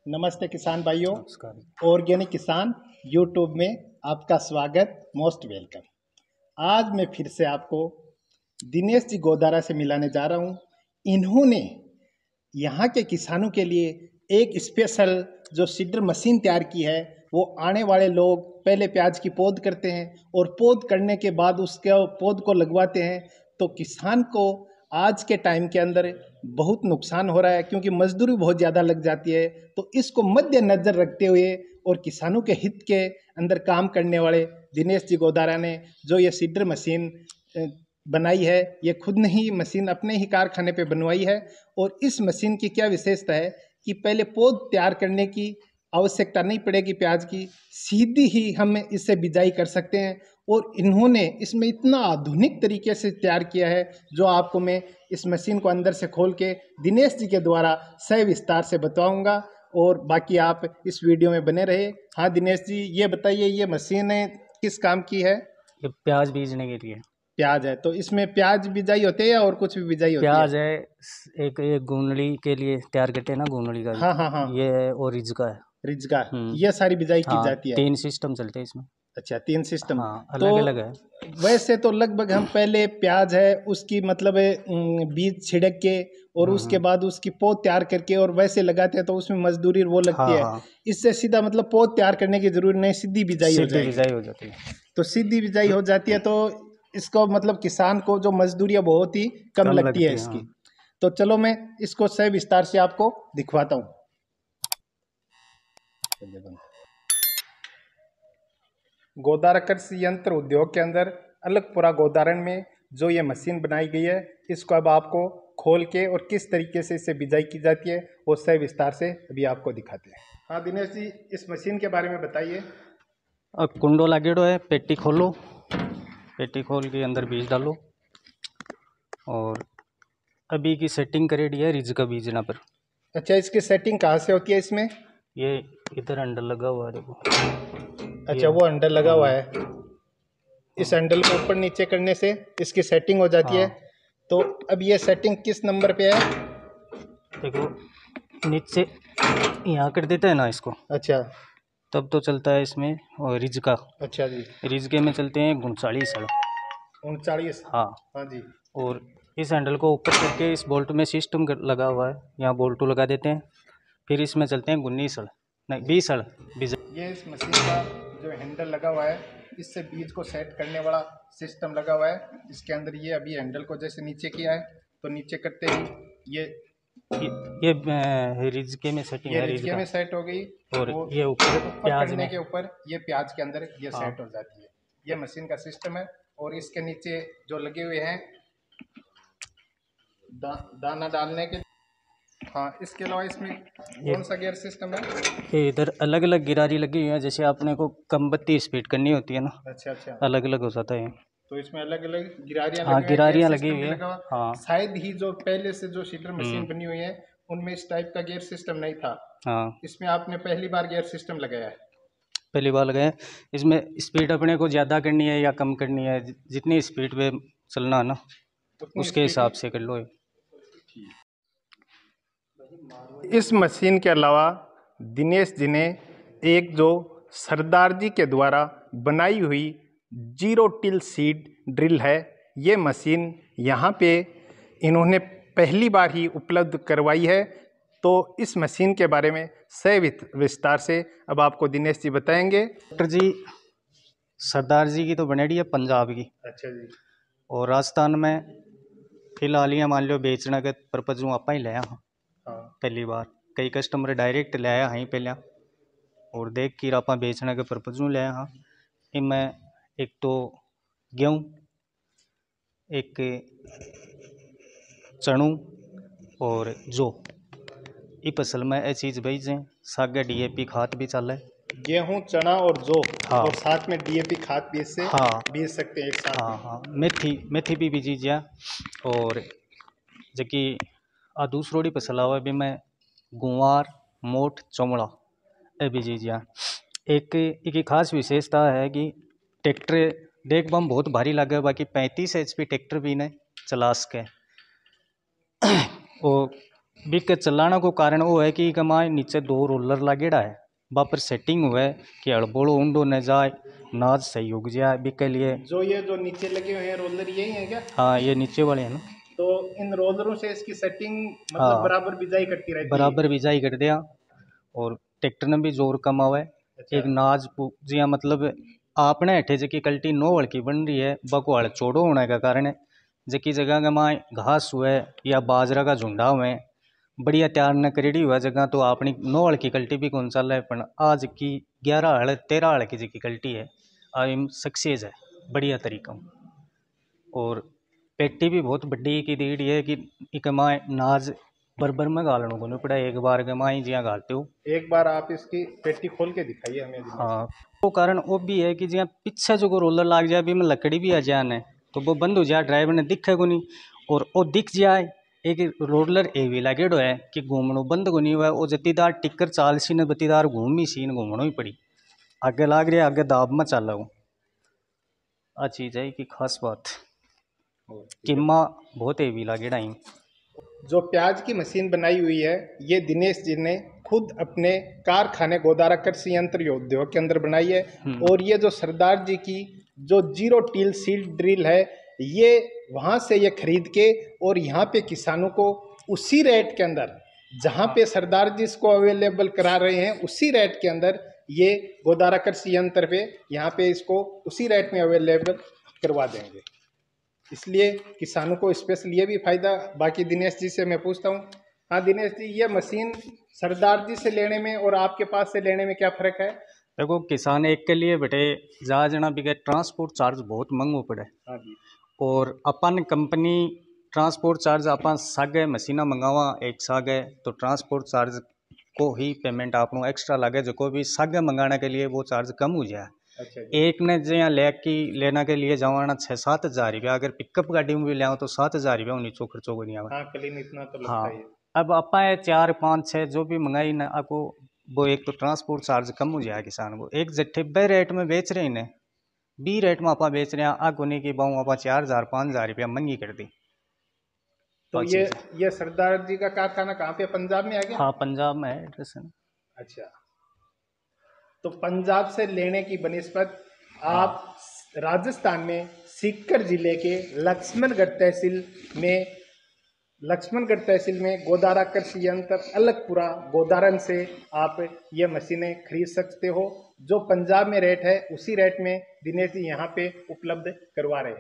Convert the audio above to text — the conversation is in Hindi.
नमस्ते किसान भाइयों। नमस्कार। ऑर्गेनिक किसान यूट्यूब में आपका स्वागत, मोस्ट वेलकम। आज मैं फिर से आपको दिनेश जी गोदारा से मिलाने जा रहा हूँ। इन्होंने यहाँ के किसानों के लिए एक स्पेशल जो सीडर मशीन तैयार की है। वो आने वाले लोग पहले प्याज की पौध करते हैं और पौध करने के बाद उसके पौध को लगवाते हैं, तो किसान को आज के टाइम के अंदर बहुत नुकसान हो रहा है क्योंकि मजदूरी बहुत ज़्यादा लग जाती है। तो इसको मद्देनजर रखते हुए और किसानों के हित के अंदर काम करने वाले दिनेश जी गोदारा ने जो ये सीडर मशीन बनाई है, ये खुद ने ही मशीन अपने ही कारखाने पे बनवाई है। और इस मशीन की क्या विशेषता है कि पहले पौध तैयार करने की आवश्यकता नहीं पड़ेगी प्याज की, सीधी ही हम इससे बिजाई कर सकते हैं। और इन्होंने इसमें इतना आधुनिक तरीके से तैयार किया है जो आपको मैं इस मशीन को अंदर से खोल के दिनेश जी के द्वारा सविस्तार से बताऊंगा। और बाकी आप इस वीडियो में बने रहे। हाँ दिनेश जी, ये बताइए ये मशीन किस काम की है? ये प्याज बीजने के लिए। प्याज है, तो इसमें प्याज बिजाई होते हैं या और कुछ भी बिजाई होती है? प्याज है, एक गुंडली के लिए तैयार करते हैं ना, गुंडली का। हाँ हाँ हाँ, ये है और रिज का है। रिजगा, ये सारी बिजाई की हाँ, जाती है। 3 सिस्टम चलते हैं इसमें। अच्छा, 3 सिस्टम। हाँ, तो अलग अलग है। वैसे तो लगभग हम पहले प्याज है उसकी मतलब बीज छिड़क के और उसके बाद उसकी पौध तैयार करके और वैसे लगाते हैं, तो उसमें मजदूरी वो लगती हाँ है। हाँ, इससे सीधा मतलब पौध तैयार करने की जरूरत नहीं, सीधी बिजाई हो सीधी जाएगी। बिजाई हो जाती है। तो सीधी बिजाई हो जाती है, तो इसको मतलब किसान को जो मजदूरी है बहुत ही कम लगती है हाँ। इसकी। तो चलो मैं इसको सविस्तार से आपको दिखवाता हूँ। गोदारा कृषि यंत्र उद्योग के अंदर अलगपुरा गोदारण में जो ये मशीन बनाई गई है, इसको अब आपको खोल के और किस तरीके से इससे बिजाई की जाती है वो सविस्तार से अभी आपको दिखाते हैं। हाँ दिनेश जी, इस मशीन के बारे में बताइए। अब कुंडो लागेड़ो है, पेटी खोलो, पेटी खोल के अंदर बीज डालो और अभी की सेटिंग करेडी है रिज का बीजना पर। अच्छा, इसकी सेटिंग कहाँ से होती है इसमें? ये इधर अंडर लगा हुआ है, देखो। अच्छा, वो अंडर लगा हुआ है। इस हाँ हैंडल को ऊपर नीचे करने से इसकी सेटिंग हो जाती है। हाँ, तो अब ये सेटिंग किस नंबर पे है? देखो नीचे यहाँ कर देते हैं ना इसको, अच्छा तब तो चलता है इसमें। और रिज का, अच्छा जी, रिज के में चलते हैं 39 हल। 39। हाँ, हाँ जी। और इस हैंडल को ऊपर करके इस बोल्ट में सिस्टम लगा हुआ है, यहाँ बोल्टू लगा देते हैं। फिर इसमें चलते हैं 19 हल, नहीं 20 हल बीज। ये इस मशीन का जो हैंडल लगा हुआ है, इससे बीज को सेट करने वाला सिस्टम लगा हुआ है। इसके अंदर ये अभी हैंडल को जैसे नीचे किया है, तो नीचे करते ही ये रिज के में सेटिंग ये है, रिज रिजके का। में सेट हो गई। और और ये ऊपर प्याज करने में। के ऊपर ये प्याज के अंदर ये हाँ सेट हो जाती है। ये मशीन का सिस्टम है। और इसके नीचे जो लगे हुए हैं दाना डालने के। हाँ, इसके अलावा इसमें कौन सा गियर सिस्टम है? ये इधर अलग अलग गिरारी लगी हुई है, जैसे आपने को कम बत्ती स्पीड करनी होती है ना, अच्छा अच्छा, अलग अलग हो जाता है। तो इसमें अलग अलग गिरारियां हाँ, लगी हुई हैं, गियर गिरारियाँ लगी सिस्टम हुई भी है। लगा हुआ। हाँ। शायद ही जो पहले से जो सीडर मशीन बनी हुई है उनमें इस टाइप का गियर सिस्टम नहीं था। हाँ, इसमें आपने पहली बार गियर सिस्टम लगाया है। पहली बार लगाए। इसमें स्पीड अपने को ज़्यादा करनी है या कम करनी है, जितनी स्पीड पे चलना है ना, उतनी उसके स्पीड हिसाब से कर लो। इस मशीन के अलावा दिनेश जी ने एक जो सरदार जी के द्वारा बनाई हुई जीरो टिल सीड ड्रिल है, ये मशीन यहाँ पे इन्होंने पहली बार ही उपलब्ध करवाई है। तो इस मशीन के बारे में विस्तार से अब आपको दिनेश जी बताएंगे। डॉक्टर जी, सरदार जी की तो बनेडी है पंजाब की। अच्छा जी। और राजस्थान में फिलहाल ही मान लो बेचने के परपज आप ही लिया। हाँ, हाँ पहली बार कई कस्टमर डायरेक्ट लिया हाँ पहले, और देख के आप बेचने के परपज लिया। हाँ, इनमें एक तो गेहूँ, एक चणू और जो ई फसल में ये चीज़ बेचें। सागे DAP खाद भी चल है, गेहूं चना और जौ। हाँ। और साथ में DAP खाद भी इससे हाँ बीज सकते हैं एक साथ हाँ में। हाँ, मेथी मेथी भी बीजी जा। और जबकि आ दूसरोड़ी फसल आवे भी में गुआर मोट चौमड़ा ए बीजी जा। एक खास विशेषता है कि ट्रैक्टर देख बम बहुत भारी लगे, बाकी 35 HP ट्रैक्टर भी ने चला सके। वो बिक चलाने को कारण वो है कि कमाए नीचे 2 रोलर लागेड़ा है, वहाँ पर सेटिंग हुआ है कि हड़बोड़ो ऊंडो न जाए, नाज सही उग जाए बिक लिए। जो नीचे लगे हुए हैं रोलर यही है क्या? हाँ ये नीचे वाले हैं ना। तो इन रोलरों से इसकी सेटिंग मतलब हाँ बराबर बिजाई करती रहती है। बराबर बिजाई कर दिया और ट्रैक्टर ने भी जोर कम आवे। अच्छा। एक नाज जिया मतलब आपने हेठे जकी कल्टी 9 हड़ की बन रही है, बको हड़ चौड़ो होने का कारण जकी जगह के माए घास हुए या बाजरा का झुंडा हुए बढ़िया तैयार न करेड़ी हुआ जगह तो अपनी 9 हड़ की कल्टी भी कौन चल है, पर आज की 11 हड़ 13 हड़ की जकी कल्टी है आज सक्सेस है बढ़िया तरीका। और पेटी भी बहुत बड़ी की दीड़ी है कि एक माए नाज बरबर में गालने को नहीं पड़ा, एक बार के माई जिया गालते हो। एक बार आप इसकी पेटी खोल के दिखाइए हमें। हाँ वो कारण वो भी है कि जिया पीछे जो रोलर लाग जाए भी में लकड़ी भी आ जाए न तो वो बंद हो जाए, ड्राइवर ने दिखे को नहीं और वो दिख जाए। एक रोलर ए भी लागेड़ो है कि घूमनो बंद को नहीं हुआ, वो जतीदार टिक्कर चाल सी ने बतीदार घूमी सी ने घूमनो ही पड़ी, आगे लाग रहा आगे दाब में चल रहा। आ चीज़ है कि खास बात किम्मा बहुत हेवी लागेड़ा ही। जो प्याज की मशीन बनाई हुई है ये दिनेश जी ने खुद अपने कारखाने गोदारा कृषि यंत्र उद्योग के अंदर बनाई है। और ये जो सरदार जी की जो 0 टिल सीड ड्रिल है ये वहाँ से ये खरीद के और यहाँ पे किसानों को उसी रेट के अंदर जहाँ पे सरदार जी इसको अवेलेबल करा रहे हैं उसी रेट के अंदर ये गोदारा कृषि यंत्र पे यहाँ पे इसको उसी रेट में अवेलेबल करवा देंगे। इसलिए किसानों को स्पेशल ये भी फायदा। बाकी दिनेश जी से मैं पूछता हूँ, हाँ दिनेश जी ये मशीन सरदार जी से लेने में और आपके पास से लेने में क्या फ़र्क है? देखो किसान एक के लिए बेटे जहाँ जना भी ट्रांसपोर्ट चार्ज बहुत महंगो पड़े। हाँ जी। और अपन कंपनी ट्रांसपोर्ट चार्ज अपन सागे मशीना मंगावा एक सागे तो ट्रांसपोर्ट चार्ज को ही पेमेंट आप एक्स्ट्रा लगे जो कोई भी सागे मंगाने के लिए वो चार्ज कम हो जाए। अच्छा एक ने जो लेना के लिए जावाना 6-7 हज़ार रुपया, अगर पिकअप गाड़ी में भी ले तो 7 हज़ार रुपया नीचो खर्चो को नहीं आवा। हाँ क्लीन इतना तो लगता हाँ ही है। अब अपन 4-5-6 जो भी मंगाई ना आपको वो एक तो ट्रांसपोर्ट चार्ज कम हो जाए किसान को, एक जट्ठे बे रेट में बेच रहे हैं बी रेट में आप बेच रहे हैं आगो नहीं कि बाऊ आप 4,000-5,000 रुपया महंगी कर दी। तो ये सरदार जी का कारखाना कहाँ पे पंजाब में आ गया? हाँ पंजाब में है एड्रेस है। अच्छा तो पंजाब से लेने की बनिस्बत आप राजस्थान में सीकर जिले के लक्ष्मणगढ़ तहसील में गोदारा कृषि यंत्र अलगपुरा गोदारन से आप ये मशीनें खरीद सकते हो। जो पंजाब में रेट है उसी रेट में दिनेश जी यहाँ पे उपलब्ध करवा रहे हैं।